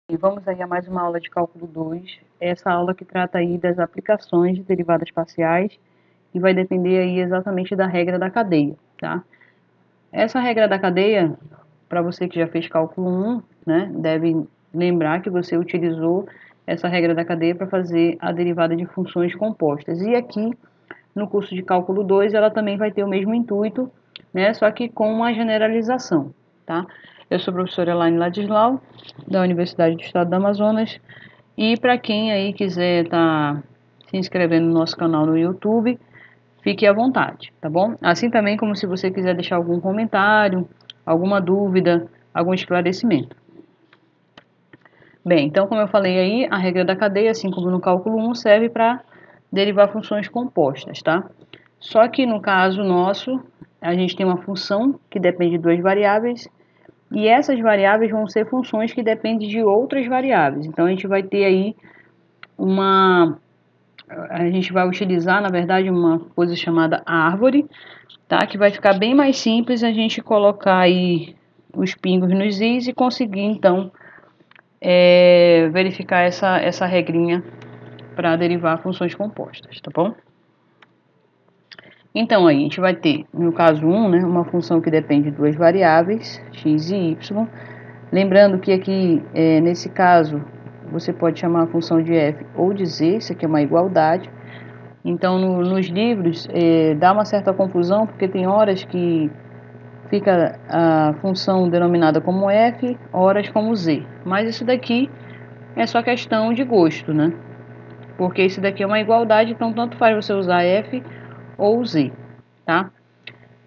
E vamos aí a mais uma aula de cálculo 2, essa aula que trata aí das aplicações de derivadas parciais e vai depender aí exatamente da regra da cadeia, tá? Essa regra da cadeia, para você que já fez cálculo 1, né, deve lembrar que você utilizou essa regra da cadeia para fazer a derivada de funções compostas. E aqui, no curso de cálculo 2, ela também vai ter o mesmo intuito, né, só que com uma generalização, tá? Eu sou a professora Elaine Ladislau, da Universidade do Estado do Amazonas, e para quem aí quiser estar se inscrevendo no nosso canal no YouTube, fique à vontade, tá bom? Assim também como se você quiser deixar algum comentário, alguma dúvida, algum esclarecimento. Bem, então como eu falei aí, a regra da cadeia, assim como no cálculo 1, serve para derivar funções compostas, tá? Só que no caso nosso, a gente tem uma função que depende de duas variáveis e essas variáveis vão ser funções que dependem de outras variáveis. Então a gente vai ter aí a gente vai utilizar, na verdade, uma coisa chamada árvore, tá? Que vai ficar bem mais simples a gente colocar aí os pingos nos is e conseguir, então, verificar essa regrinha para derivar funções compostas, tá bom? Então, aí a gente vai ter, no caso 1, né, uma função que depende de duas variáveis, x e y. Lembrando que aqui, nesse caso, você pode chamar a função de f ou de z, isso aqui é uma igualdade. Então, nos livros, dá uma certa confusão, porque tem horas que fica a função denominada como f, horas como z. Mas isso daqui é só questão de gosto, né? Porque isso daqui é uma igualdade, então tanto faz você usar f ou z, tá?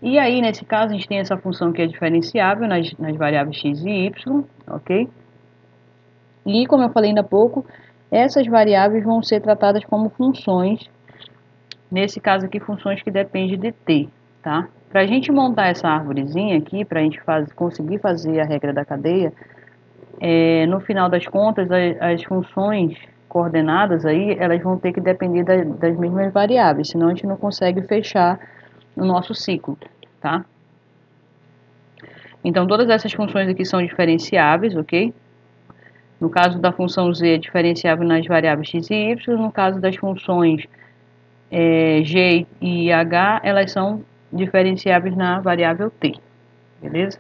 E aí, nesse caso, a gente tem essa função que é diferenciável nas variáveis x e y, ok? E, como eu falei ainda há pouco, essas variáveis vão ser tratadas como funções, nesse caso aqui, funções que dependem de t, tá? Para a gente montar essa árvorezinha aqui, para a gente conseguir fazer a regra da cadeia, no final das contas, as funções coordenadas aí, elas vão ter que depender das mesmas variáveis, senão a gente não consegue fechar o nosso ciclo, tá? Então, todas essas funções aqui são diferenciáveis, ok? No caso da função z, é diferenciável nas variáveis x e y. No caso das funções g e h, elas são diferenciáveis na variável t, beleza?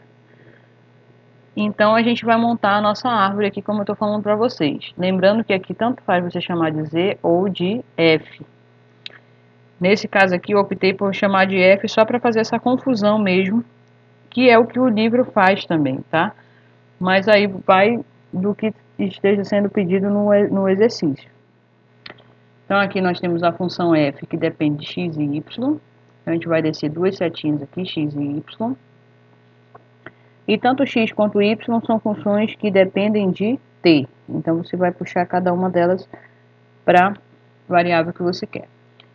Então, a gente vai montar a nossa árvore aqui, como eu estou falando para vocês. Lembrando que aqui tanto faz você chamar de z ou de f. Nesse caso aqui, eu optei por chamar de f só para fazer essa confusão mesmo, que é o que o livro faz também, tá? Mas aí vai do que esteja sendo pedido no exercício. Então, aqui nós temos a função f, que depende de x e y. Então, a gente vai descer duas setinhas aqui, x e y. E tanto x quanto y são funções que dependem de t. Então, você vai puxar cada uma delas para a variável que você quer.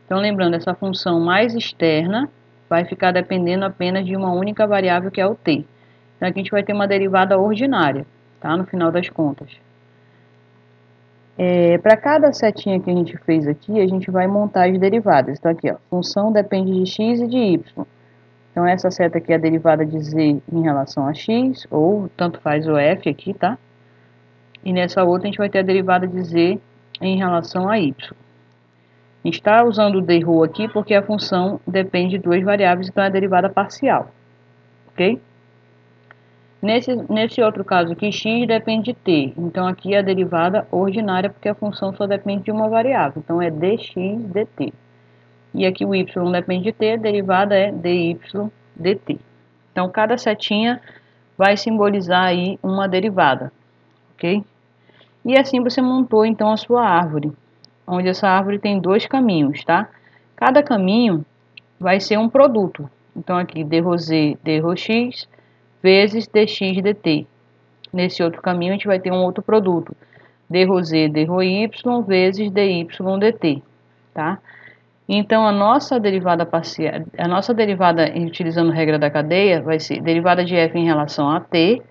Então, lembrando, essa função mais externa vai ficar dependendo apenas de uma única variável, que é o t. Então, aqui a gente vai ter uma derivada ordinária, tá? No final das contas. Para cada setinha que a gente fez aqui, a gente vai montar as derivadas. Então, aqui, ó, função depende de x e de y. Então, essa seta aqui é a derivada de z em relação a x, ou tanto faz o f aqui, tá? E nessa outra a gente vai ter a derivada de z em relação a y. A gente está usando o d-rho aqui porque a função depende de duas variáveis, então é a derivada parcial, ok? Nesse outro caso aqui, x depende de t, então aqui é a derivada ordinária porque a função só depende de uma variável, então é dx dt. E aqui o y depende de t, a derivada é dy dt. Então, cada setinha vai simbolizar aí uma derivada, ok? E assim você montou, então, a sua árvore, onde essa árvore tem dois caminhos, tá? Cada caminho vai ser um produto. Então, aqui, d-rho-z, d-rho-x, vezes dx dt. Nesse outro caminho, a gente vai ter um outro produto, d-rho-z, d-rho-y, vezes dy dt, tá? Então, a nossa derivada parcial, a nossa derivada utilizando a regra da cadeia, vai ser derivada de f em relação a t,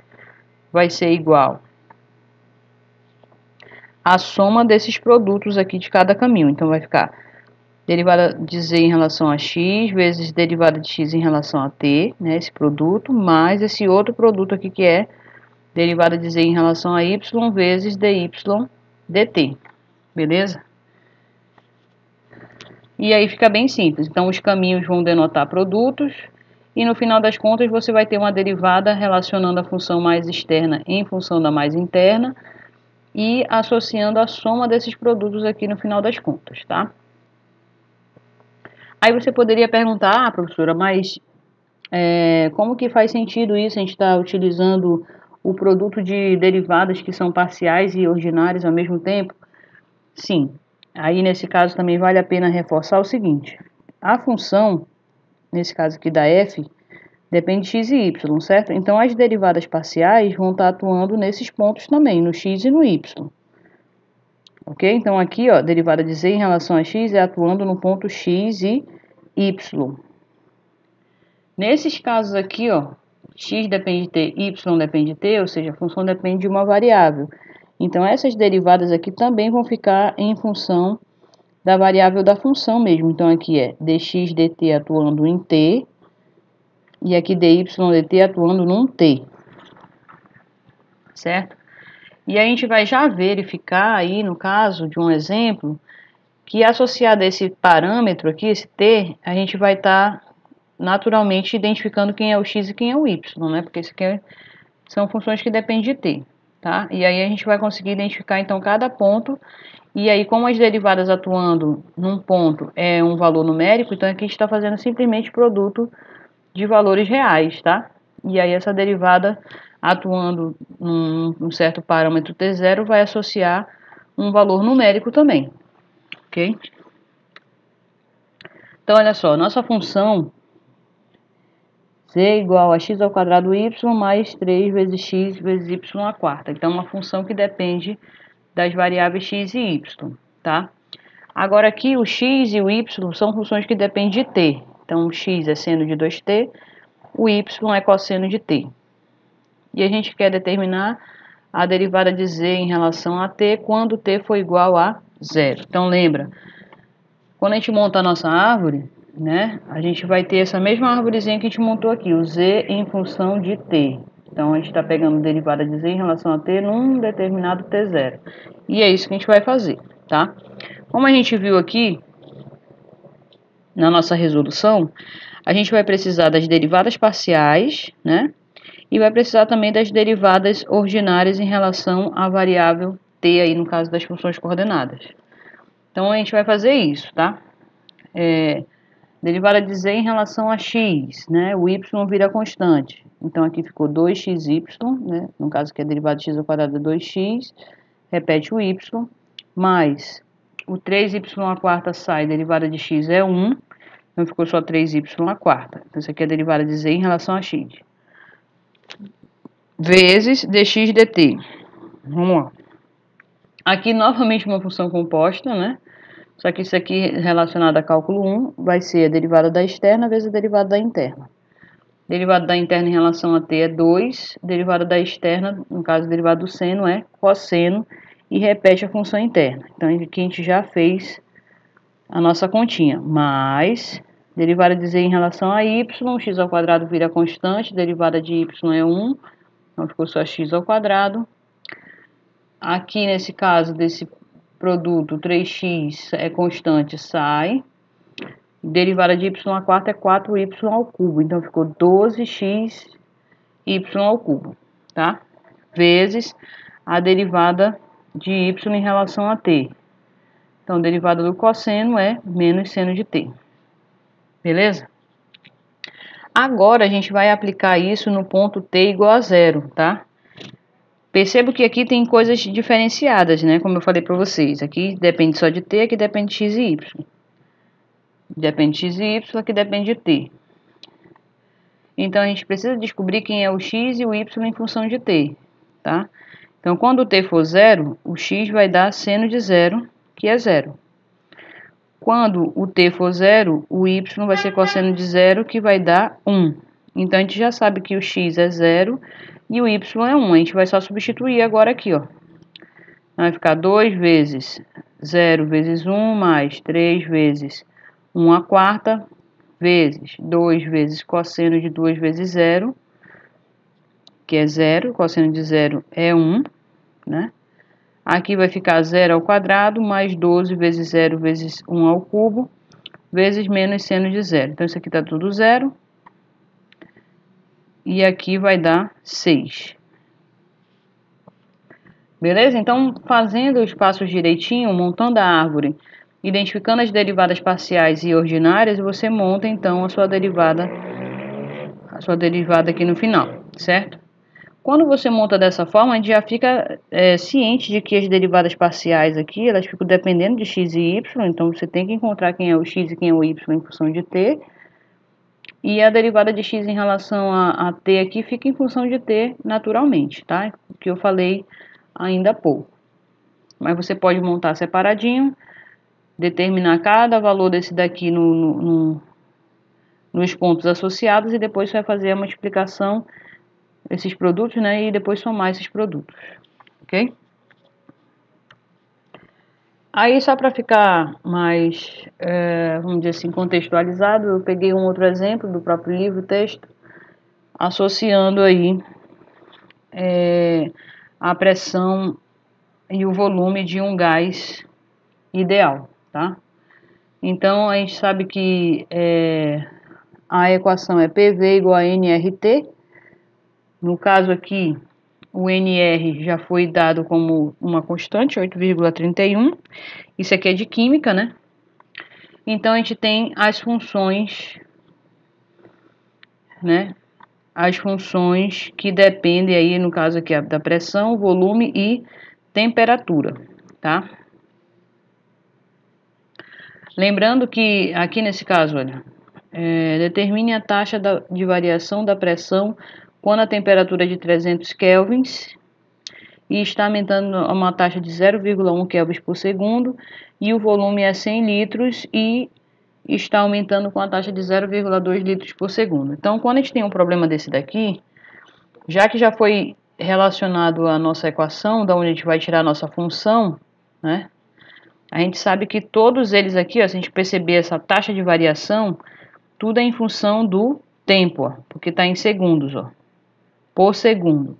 vai ser igual à soma desses produtos aqui de cada caminho. Então, vai ficar derivada de z em relação a x, vezes derivada de x em relação a t, né, esse produto, mais esse outro produto aqui que é derivada de z em relação a y vezes dy dt, beleza? E aí fica bem simples. Então, os caminhos vão denotar produtos e no final das contas você vai ter uma derivada relacionando a função mais externa em função da mais interna e associando a soma desses produtos aqui no final das contas, tá? Aí você poderia perguntar, professora, mas como que faz sentido isso? A gente está utilizando o produto de derivadas que são parciais e ordinárias ao mesmo tempo? Sim. Aí, nesse caso, também vale a pena reforçar o seguinte. A função, nesse caso aqui da f, depende de x e y, certo? Então, as derivadas parciais vão estar atuando nesses pontos também, no x e no y. Ok? Então, aqui, ó, derivada de z em relação a x é atuando no ponto x e y. Nesses casos aqui, ó, x depende de t, y depende de t, ou seja, a função depende de uma variável. Então, essas derivadas aqui também vão ficar em função da variável da função mesmo. Então, aqui é dx dt atuando em t, e aqui dy dt atuando num t, certo? E a gente vai já verificar aí, no caso de um exemplo, que associado a esse parâmetro aqui, esse t, a gente vai estar naturalmente identificando quem é o x e quem é o y, né? Porque isso aqui são funções que dependem de t, tá? E aí a gente vai conseguir identificar então cada ponto, e aí como as derivadas atuando num ponto é um valor numérico, então aqui a gente está fazendo simplesmente produto de valores reais, tá? E aí essa derivada atuando num certo parâmetro t0 vai associar um valor numérico também, ok? Então olha só, nossa função z igual a x ao quadrado y mais 3 vezes x vezes y à quarta. Então, é uma função que depende das variáveis x e y, tá? Agora, aqui, o x e o y são funções que dependem de t. Então, o x é seno de 2t, o y é cosseno de t. E a gente quer determinar a derivada de z em relação a t quando t for igual a zero. Então, lembra, quando a gente monta a nossa árvore, né, a gente vai ter essa mesma árvorezinha que a gente montou aqui, o z em função de t. Então, a gente está pegando derivada de z em relação a t num determinado t0. E é isso que a gente vai fazer, tá? Como a gente viu aqui, na nossa resolução, a gente vai precisar das derivadas parciais, né? E vai precisar também das derivadas ordinárias em relação à variável t, aí no caso das funções coordenadas. Então, a gente vai fazer isso, tá? Derivada de z em relação a x, né? O y vira constante. Então, aqui ficou 2xy, né? No caso aqui, a derivada de x ao quadrado é 2x, repete o y, mais o 3y à quarta sai, derivada de x é 1, então ficou só 3y à quarta. Então, isso aqui é a derivada de z em relação a x. Vezes dx dt. Vamos lá. Aqui, novamente, uma função composta, né? Só que isso aqui, relacionado a cálculo 1, vai ser a derivada da externa vezes a derivada da interna. Derivada da interna em relação a t é 2, derivada da externa, no caso, derivada do seno, é cosseno, e repete a função interna. Então, aqui a gente já fez a nossa continha. Mais, derivada de z em relação a y, x ao quadrado vira constante, derivada de y é 1, então ficou só x ao quadrado. Aqui, nesse caso, desse produto 3x é constante, sai. Derivada de y à quarta é 4y ao cubo. Então, ficou 12x y ao cubo, tá? Vezes a derivada de y em relação a t. Então, a derivada do cosseno é menos seno de t. Beleza? Agora, a gente vai aplicar isso no ponto t igual a zero, tá? Percebo que aqui tem coisas diferenciadas, né? Como eu falei para vocês. Aqui depende só de t, aqui depende de x e y. Depende de x e y, aqui depende de t. Então, a gente precisa descobrir quem é o x e o y em função de t, tá? Então, quando o t for zero, o x vai dar seno de zero, que é zero. Quando o t for zero, o y vai ser cosseno de zero, que vai dar 1. Então, a gente já sabe que o x é zero e o y é 1. A gente vai só substituir agora aqui, ó. Vai ficar 2 vezes 0 vezes 1 mais 3 vezes 1 à quarta vezes 2 vezes cosseno de 2 vezes 0, que é 0, cosseno de 0 é 1, né? Aqui vai ficar 0 ao quadrado, mais 12 vezes 0 vezes 1 ao cubo, vezes menos seno de 0. Então, isso aqui está tudo 0. E aqui vai dar 6. Beleza? Então, fazendo os passos direitinho, montando a árvore, identificando as derivadas parciais e ordinárias, você monta, então, a sua derivada aqui no final, certo? Quando você monta dessa forma, a gente já fica ciente de que as derivadas parciais aqui, elas ficam dependendo de x e y, então você tem que encontrar quem é o x e quem é o y em função de t, e a derivada de x em relação a t aqui fica em função de t naturalmente, tá? O que eu falei ainda há pouco. Mas você pode montar separadinho, determinar cada valor desse daqui nos pontos associados e depois você vai fazer a multiplicação desses produtos, né? E depois somar esses produtos, ok? Aí, só para ficar mais, vamos dizer assim, contextualizado, eu peguei um outro exemplo do próprio livro, texto, associando aí a pressão e o volume de um gás ideal, tá? Então, a gente sabe que a equação é PV igual a nRT. No caso aqui, o nR já foi dado como uma constante, 8,31. Isso aqui é de química, né? Então, a gente tem as funções, né? As funções que dependem aí, no caso aqui, da pressão, volume e temperatura, tá? Lembrando que aqui nesse caso, olha, determine a taxa de variação da pressão quando a temperatura é de 300 kelvins e está aumentando a uma taxa de 0,1 kelvins por segundo e o volume é 100 litros e está aumentando com a taxa de 0,2 litros por segundo. Então, quando a gente tem um problema desse daqui, já que já foi relacionado à nossa equação, da onde a gente vai tirar a nossa função, né? A gente sabe que todos eles aqui, ó, se a gente perceber essa taxa de variação, tudo é em função do tempo, ó, porque está em segundos, ó, por segundo.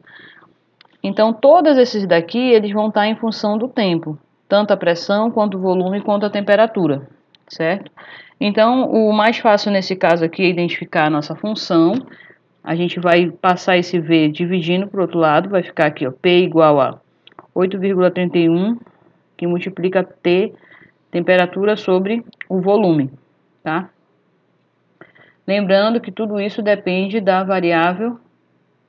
Então, todos esses daqui, eles vão estar em função do tempo, tanto a pressão, quanto o volume, quanto a temperatura, certo? Então, o mais fácil nesse caso aqui é identificar a nossa função. A gente vai passar esse V dividindo para o outro lado, vai ficar aqui, ó, P igual a 8,31, que multiplica T, temperatura, sobre o volume, tá? Lembrando que tudo isso depende da variável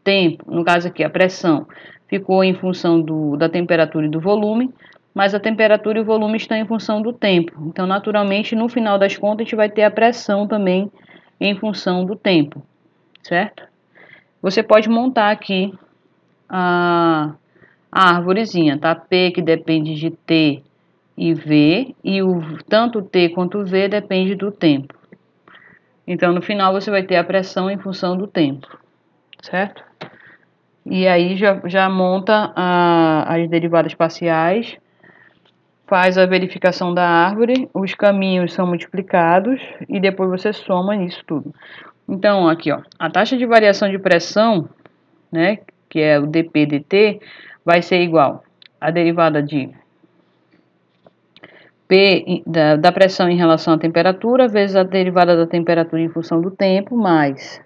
tempo. No caso aqui, a pressão ficou em função da temperatura e do volume, mas a temperatura e o volume estão em função do tempo. Então, naturalmente, no final das contas, a gente vai ter a pressão também em função do tempo, certo? Você pode montar aqui a árvorezinha, tá? P que depende de T e V, e tanto T quanto o V depende do tempo. Então, no final, você vai ter a pressão em função do tempo, certo? E aí já monta as derivadas parciais, faz a verificação da árvore, os caminhos são multiplicados e depois você soma isso tudo. Então, aqui, ó, a taxa de variação de pressão, né, que é o dP dt, vai ser igual a derivada de P da pressão em relação à temperatura, vezes a derivada da temperatura em função do tempo, mais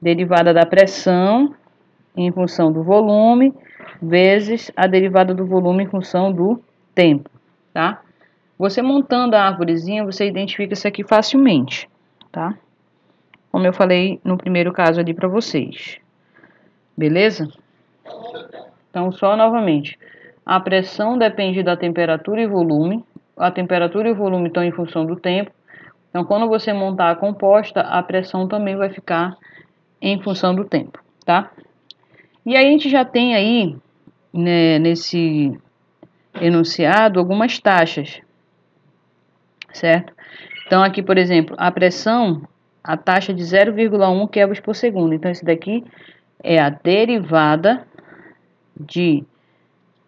derivada da pressão em função do volume, vezes a derivada do volume em função do tempo, tá? Você montando a árvorezinha, você identifica isso aqui facilmente, tá? Como eu falei no primeiro caso ali para vocês. Beleza? Então, só novamente. A pressão depende da temperatura e volume. A temperatura e o volume estão em função do tempo. Então, quando você montar a composta, a pressão também vai ficar em função do tempo, tá? E aí a gente já tem aí, né, nesse enunciado, algumas taxas, certo? Então, aqui, por exemplo, a pressão, a taxa de 0,1 kelvins por segundo. Então, esse daqui é a derivada de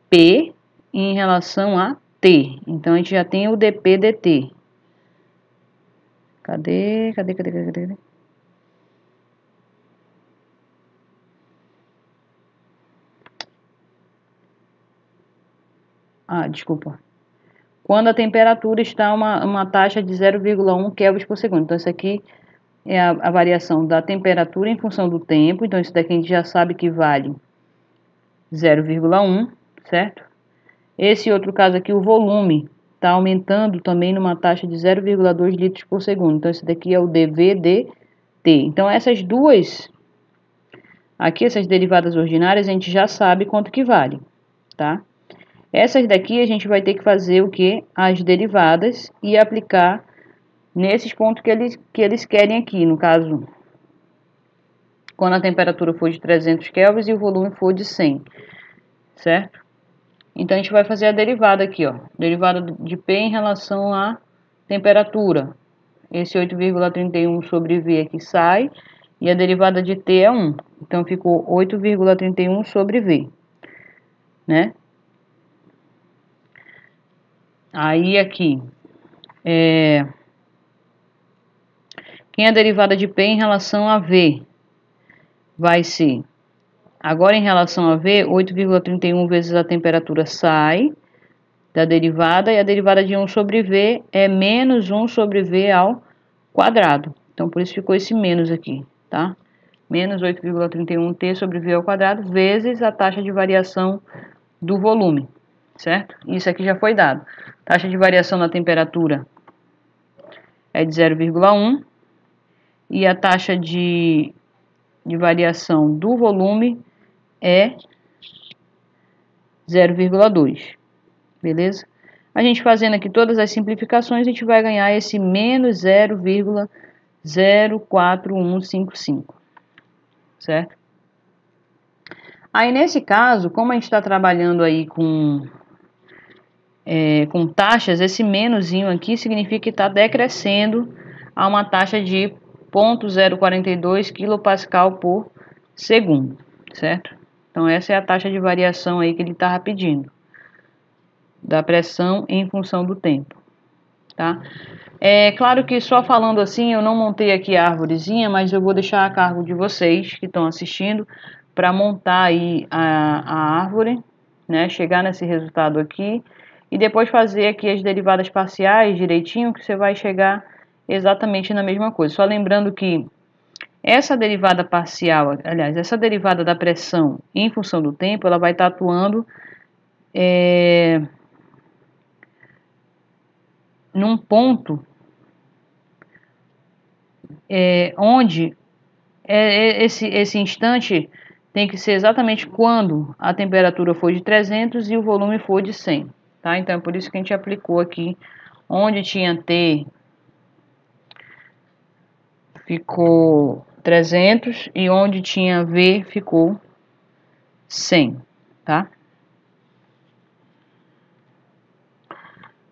P em relação a T. Então, a gente já tem o dP dt. Cadê? desculpa. Quando a temperatura está uma taxa de 0,1 kelvins por segundo. Então, isso aqui é a variação da temperatura em função do tempo. Então, isso daqui a gente já sabe que vale 0,1, certo? Esse outro caso aqui, o volume, está aumentando também numa taxa de 0,2 litros por segundo. Então, esse daqui é o dV/dt. Então, essas duas, aqui, essas derivadas ordinárias, a gente já sabe quanto que vale, tá? Essas daqui a gente vai ter que fazer o que? As derivadas e aplicar nesses pontos que eles querem aqui. No caso, quando a temperatura for de 300 kelvins e o volume for de 100, certo? Então, a gente vai fazer a derivada aqui, ó. Derivada de P em relação à temperatura. Esse 8,31 sobre V aqui sai. E a derivada de T é 1. Então, ficou 8,31 sobre V, né? Aí, aqui, quem é a derivada de P em relação a V? Vai ser, agora em relação a V, 8,31 vezes a temperatura sai da derivada, e a derivada de 1 sobre V é menos 1 sobre V ao quadrado. Então, por isso ficou esse menos aqui, tá? Menos 8,31T sobre V ao quadrado, vezes a taxa de variação do volume, certo? Isso aqui já foi dado. Taxa de variação na temperatura é de 0,1 e a taxa de variação do volume é 0,2, beleza? A gente fazendo aqui todas as simplificações, a gente vai ganhar esse menos 0,04155, certo? Aí, nesse caso, como a gente está trabalhando aí com taxas, esse menusinho aqui significa que está decrescendo a uma taxa de 0,042 kPa por segundo, certo? Então, essa é a taxa de variação aí que ele está pedindo, da pressão em função do tempo, tá? É claro que só falando assim, eu não montei aqui a árvorezinha, mas eu vou deixar a cargo de vocês que estão assistindo para montar aí a árvore, né? Chegar nesse resultado aqui e depois fazer aqui as derivadas parciais direitinho, que você vai chegar exatamente na mesma coisa. Só lembrando que essa derivada parcial, aliás, essa derivada da pressão em função do tempo, ela vai estar atuando num ponto onde esse instante tem que ser exatamente quando a temperatura for de 300 e o volume for de 100, tá? Então, é por isso que a gente aplicou aqui, onde tinha T, ficou 300 e onde tinha V, ficou 100, tá?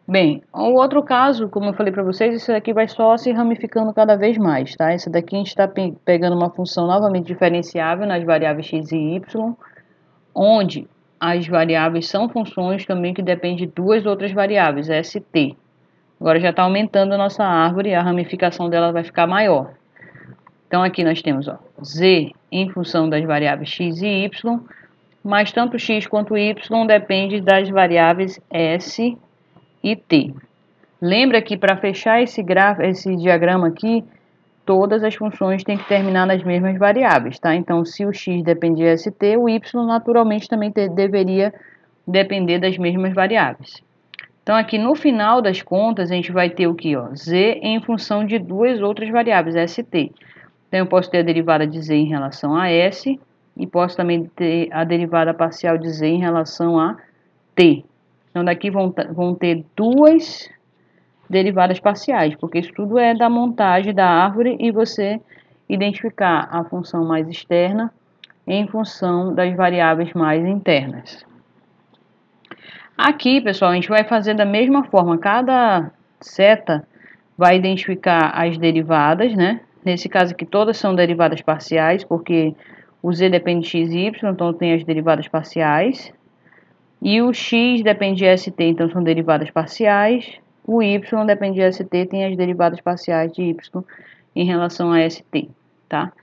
Bem, o outro caso, como eu falei para vocês, isso aqui vai só se ramificando cada vez mais, tá? Esse daqui a gente está pegando uma função novamente diferenciável nas variáveis x e y, onde as variáveis são funções também que dependem de duas outras variáveis, ST. Agora já está aumentando a nossa árvore, a ramificação dela vai ficar maior. Então aqui nós temos, ó, z em função das variáveis x e y, mas tanto x quanto y depende das variáveis s e t. Lembra que para fechar esse diagrama aqui, todas as funções têm que terminar nas mesmas variáveis, tá? Então, se o x depende de st, o y naturalmente também deveria depender das mesmas variáveis. Então, aqui no final das contas, a gente vai ter o que? Z em função de duas outras variáveis, st. Então, eu posso ter a derivada de z em relação a s e posso também ter a derivada parcial de z em relação a t. Então, daqui vão ter duas derivadas parciais, porque isso tudo é da montagem da árvore e você identificar a função mais externa em função das variáveis mais internas. Aqui, pessoal, a gente vai fazer da mesma forma, cada seta vai identificar as derivadas, né? Nesse caso aqui, todas são derivadas parciais, porque o z depende de x e y, então tem as derivadas parciais. E o x depende de st, então são derivadas parciais. O y depende de st, tem as derivadas parciais de y em relação a st, tá?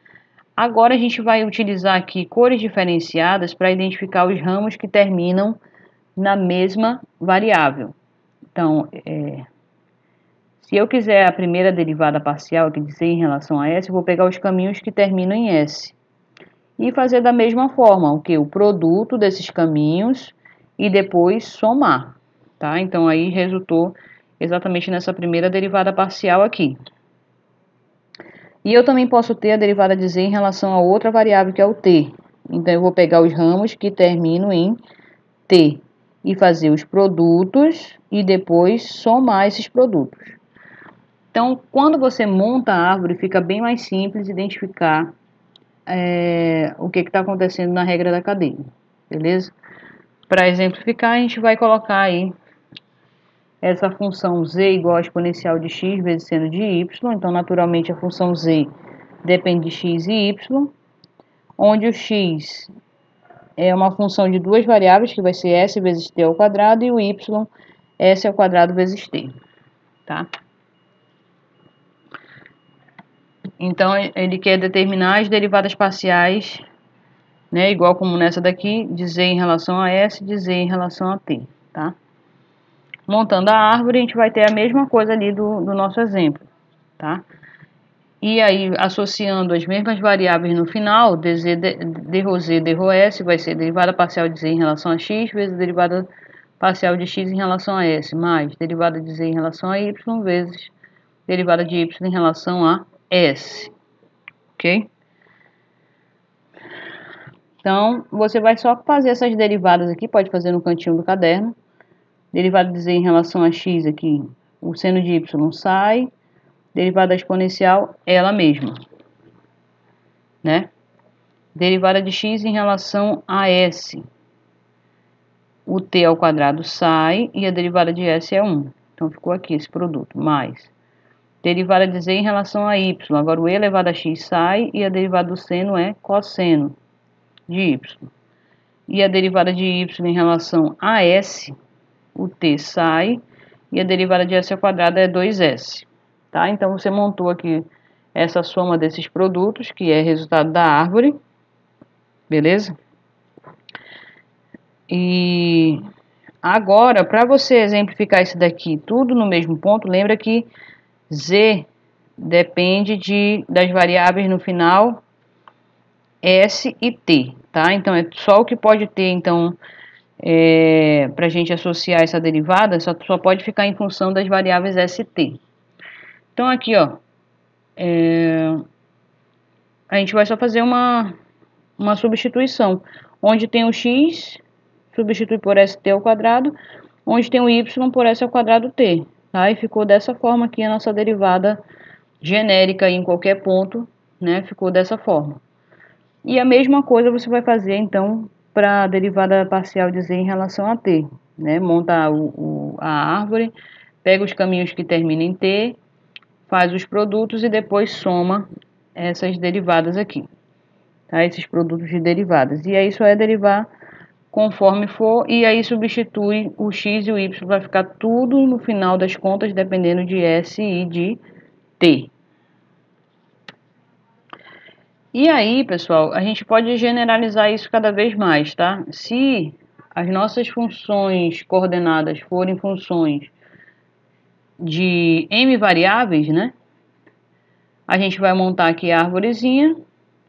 Agora a gente vai utilizar aqui cores diferenciadas para identificar os ramos que terminam na mesma variável. Então, se eu quiser a primeira derivada parcial aqui de Z em relação a S, eu vou pegar os caminhos que terminam em S e fazer da mesma forma, o produto desses caminhos e depois somar, tá? Então, aí resultou exatamente nessa primeira derivada parcial aqui. E eu também posso ter a derivada de Z em relação a outra variável, que é o T. Então, eu vou pegar os ramos que terminam em T e fazer os produtos e depois somar esses produtos. Então, quando você monta a árvore, fica bem mais simples identificar o que está acontecendo na regra da cadeia, beleza? Para exemplificar, a gente vai colocar aí essa função z igual a exponencial de x vezes seno de y. Então, naturalmente, a função z depende de x e y, onde o x é uma função de duas variáveis, que vai ser s vezes t ao quadrado, e o y, s ao quadrado vezes t, tá? Então, ele quer determinar as derivadas parciais, né, igual como nessa daqui, de z em relação a s, de z em relação a t, tá? Montando a árvore, a gente vai ter a mesma coisa ali do nosso exemplo, tá? E aí, associando as mesmas variáveis no final, dz, drz, drS, vai ser derivada parcial de z em relação a x, vezes derivada parcial de x em relação a s, mais derivada de z em relação a y, vezes derivada de y em relação a s, ok? Então, você vai só fazer essas derivadas aqui, pode fazer no cantinho do caderno. Derivada de z em relação a x aqui, o seno de y sai, derivada exponencial, ela mesma, né? Derivada de x em relação a s, o t ao quadrado sai e a derivada de s é 1. Então, ficou aqui esse produto, mais derivada de z em relação a y. Agora, o e elevado a x sai e a derivada do seno é cosseno de y. E a derivada de y em relação a s, o t sai e a derivada de s ao quadrado é 2s. Tá? Então, você montou aqui essa soma desses produtos, que é resultado da árvore, beleza? E agora, para você exemplificar isso daqui tudo no mesmo ponto, lembra que z depende das variáveis no final s e t, tá? Então, é só o que pode ter, então, para a gente associar essa derivada, só pode ficar em função das variáveis s e t. Então, aqui, ó, a gente vai só fazer uma substituição. Onde tem o x, substitui por st ao quadrado. Onde tem o y, por s ao quadrado t. Tá? E ficou dessa forma aqui a nossa derivada genérica em qualquer ponto, né? Ficou dessa forma. E a mesma coisa você vai fazer, então, para a derivada parcial de z em relação a t. Né? Monta a árvore, pega os caminhos que terminam em t, faz os produtos e depois soma essas derivadas aqui. Tá? Esses produtos de derivadas. E aí só é derivar conforme for, e aí substitui o x e o y, vai ficar tudo no final das contas, dependendo de s e de t. E aí, pessoal, a gente pode generalizar isso cada vez mais, tá? Se as nossas funções coordenadas forem funções de m variáveis, né? A gente vai montar aqui a árvorezinha,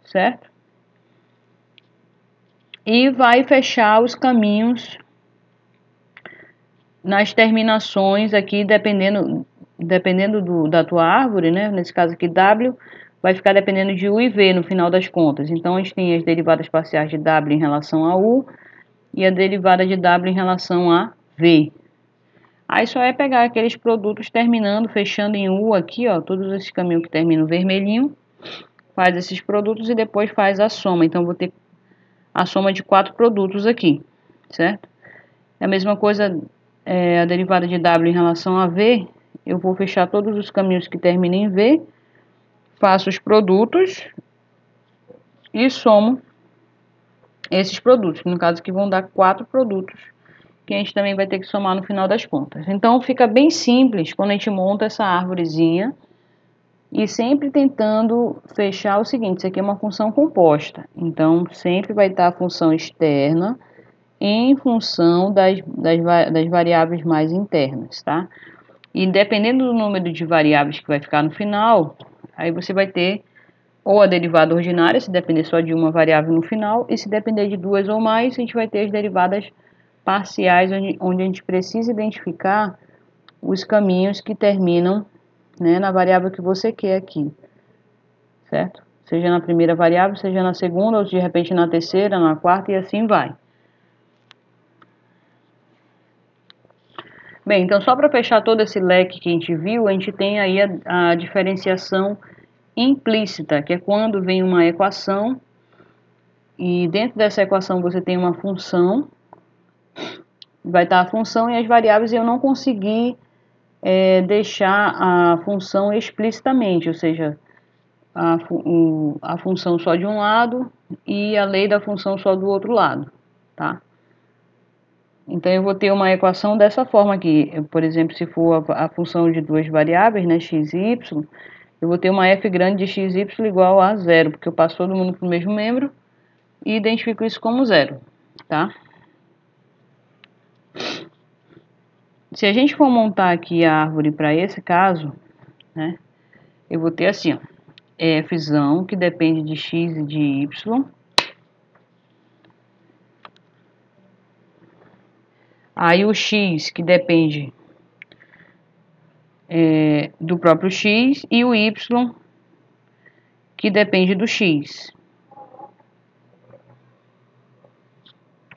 certo? E vai fechar os caminhos nas terminações aqui, dependendo da tua árvore, né? Nesse caso aqui, W, vai ficar dependendo de U e V no final das contas. Então, a gente tem as derivadas parciais de W em relação a U e a derivada de W em relação a V. Aí só é pegar aqueles produtos terminando, fechando em U aqui, ó, todos esses caminhos que terminam vermelhinho, faz esses produtos e depois faz a soma. Então, vou ter a soma de 4 produtos aqui, certo? É a mesma coisa, a derivada de W em relação a V, eu vou fechar todos os caminhos que terminam em V, faço os produtos e somo esses produtos, que no caso aqui vão dar 4 produtos, que a gente também vai ter que somar no final das contas. Então, fica bem simples quando a gente monta essa árvorezinha, e sempre tentando fechar o seguinte, isso aqui é uma função composta, então sempre vai estar a função externa em função das variáveis mais internas, tá? E dependendo do número de variáveis que vai ficar no final, aí você vai ter ou a derivada ordinária, se depender só de uma variável no final, e se depender de duas ou mais, a gente vai ter as derivadas parciais, onde a gente precisa identificar os caminhos que terminam, né, na variável que você quer aqui, certo? Seja na primeira variável, seja na segunda, ou de repente na terceira, na quarta, e assim vai. Bem, então só para fechar todo esse leque que a gente viu, a gente tem aí a diferenciação implícita, que é quando vem uma equação e dentro dessa equação você tem uma função, vai estar a função e as variáveis, e eu não consegui deixar a função explicitamente, ou seja, a função só de um lado e a lei da função só do outro lado, tá? Então eu vou ter uma equação dessa forma aqui, por exemplo, se for a função de duas variáveis, né, x e y, eu vou ter uma f grande de x e y igual a zero, porque eu passo todo mundo para o mesmo membro e identifico isso como zero, tá? Se a gente for montar aqui a árvore para esse caso, né, eu vou ter assim, ó, f que depende de x e de y. Aí o x que depende do próprio x e o y que depende do x.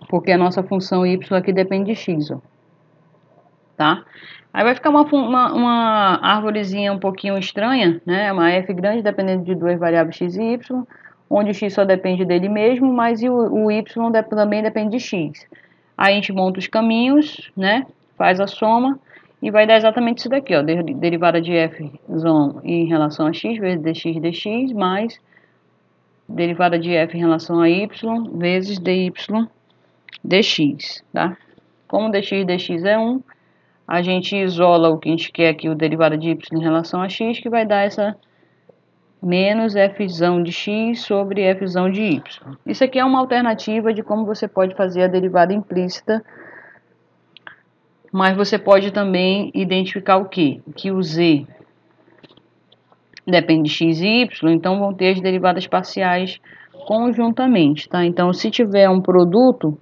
Porque a nossa função y aqui depende de x, ó, tá? Aí vai ficar uma árvorezinha um pouquinho estranha, né? Uma f grande dependendo de duas variáveis x e y, onde o x só depende dele mesmo, mas o y também depende de x. Aí a gente monta os caminhos, né? Faz a soma e vai dar exatamente isso daqui, ó. Derivada de f em relação a x vezes dx dx, mais derivada de f em relação a y vezes dy dx, tá? Como dx dx é 1, a gente isola o que a gente quer aqui, o derivada de y em relação a x, que vai dar essa menos f de x sobre f de y. Isso aqui é uma alternativa de como você pode fazer a derivada implícita, mas você pode também identificar o quê? Que o z depende de x e y, então vão ter as derivadas parciais conjuntamente, tá? Então, se tiver um produto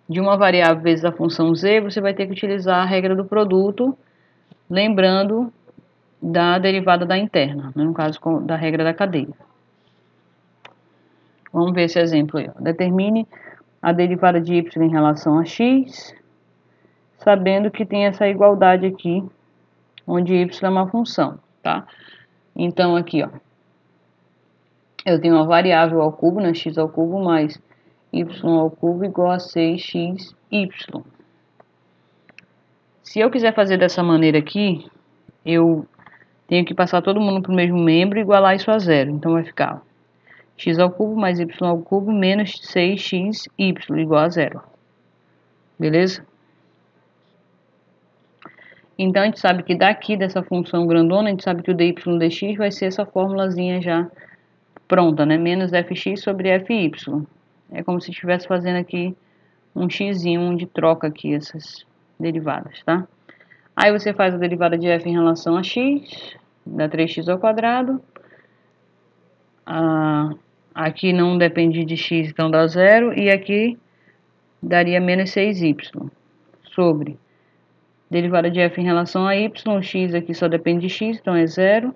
de uma variável vezes a função z, você vai ter que utilizar a regra do produto, lembrando da derivada da interna, né? No caso da regra da cadeia. Vamos ver esse exemplo aí. Determine a derivada de y em relação a x, sabendo que tem essa igualdade aqui, onde y é uma função, tá? Então aqui, ó, eu tenho uma variável ao cubo, né, x ao cubo mais y ao cubo igual a 6xy. Se eu quiser fazer dessa maneira aqui, eu tenho que passar todo mundo para o mesmo membro e igualar isso a zero. Então vai ficar x ao cubo mais y ao cubo menos 6xy igual a zero. Beleza? Então a gente sabe que daqui dessa função grandona, a gente sabe que o dy dx vai ser essa formulazinha já pronta, né? Menos fx sobre fy. É como se estivesse fazendo aqui um xzinho de troca aqui, essas derivadas, tá? Aí você faz a derivada de f em relação a x, dá 3x ao quadrado. Aqui não depende de x, então dá zero. E aqui daria menos 6y sobre derivada de f em relação a y. X aqui só depende de x, então é zero.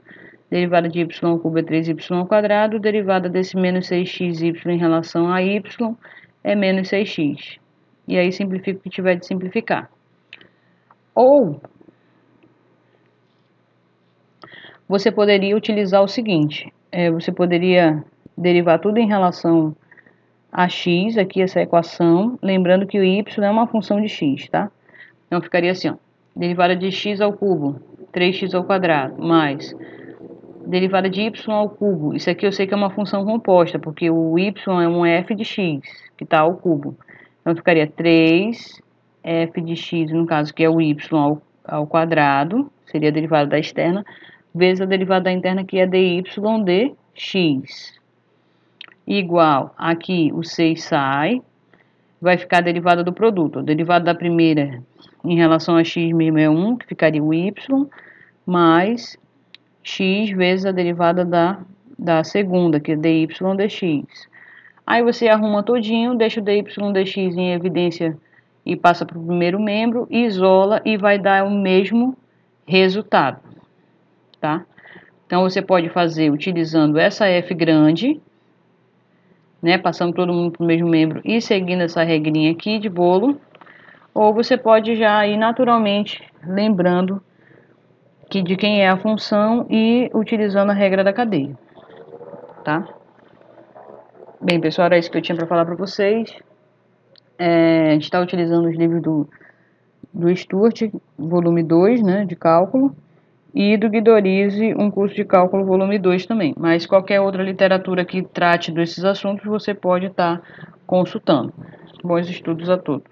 Derivada de y ao cubo é 3y ao quadrado. Derivada desse menos 6xy em relação a y é menos 6x. E aí simplifica o que tiver de simplificar. Ou você poderia utilizar o seguinte, você poderia derivar tudo em relação a x, aqui essa equação, lembrando que o y é uma função de x, tá? Então ficaria assim, ó, derivada de x ao cubo, 3x ao quadrado, mais derivada de y ao cubo. Isso aqui eu sei que é uma função composta, porque o y é um f de x, que está ao cubo. Então ficaria 3f de x, no caso que é o y ao quadrado, seria a derivada da externa, vezes a derivada da interna, que é dy dx. Igual, aqui o 6 sai, vai ficar a derivada do produto. A derivada da primeira em relação a x mesmo é 1, que ficaria o y, mais x vezes a derivada da segunda, que é dy dx. Aí você arruma todinho, deixa o dy dx em evidência e passa para o primeiro membro, isola e vai dar o mesmo resultado, tá? Então você pode fazer utilizando essa f grande, né, passando todo mundo para o mesmo membro e seguindo essa regrinha aqui de bolo, ou você pode já ir naturalmente lembrando que de quem é a função e utilizando a regra da cadeia, tá? Bem, pessoal, era isso que eu tinha para falar para vocês. A gente está utilizando os livros do Stuart, volume 2, né, de cálculo, e do Guidorize, um curso de cálculo, volume 2 também. Mas qualquer outra literatura que trate desses assuntos, você pode estar consultando. Bons estudos a todos.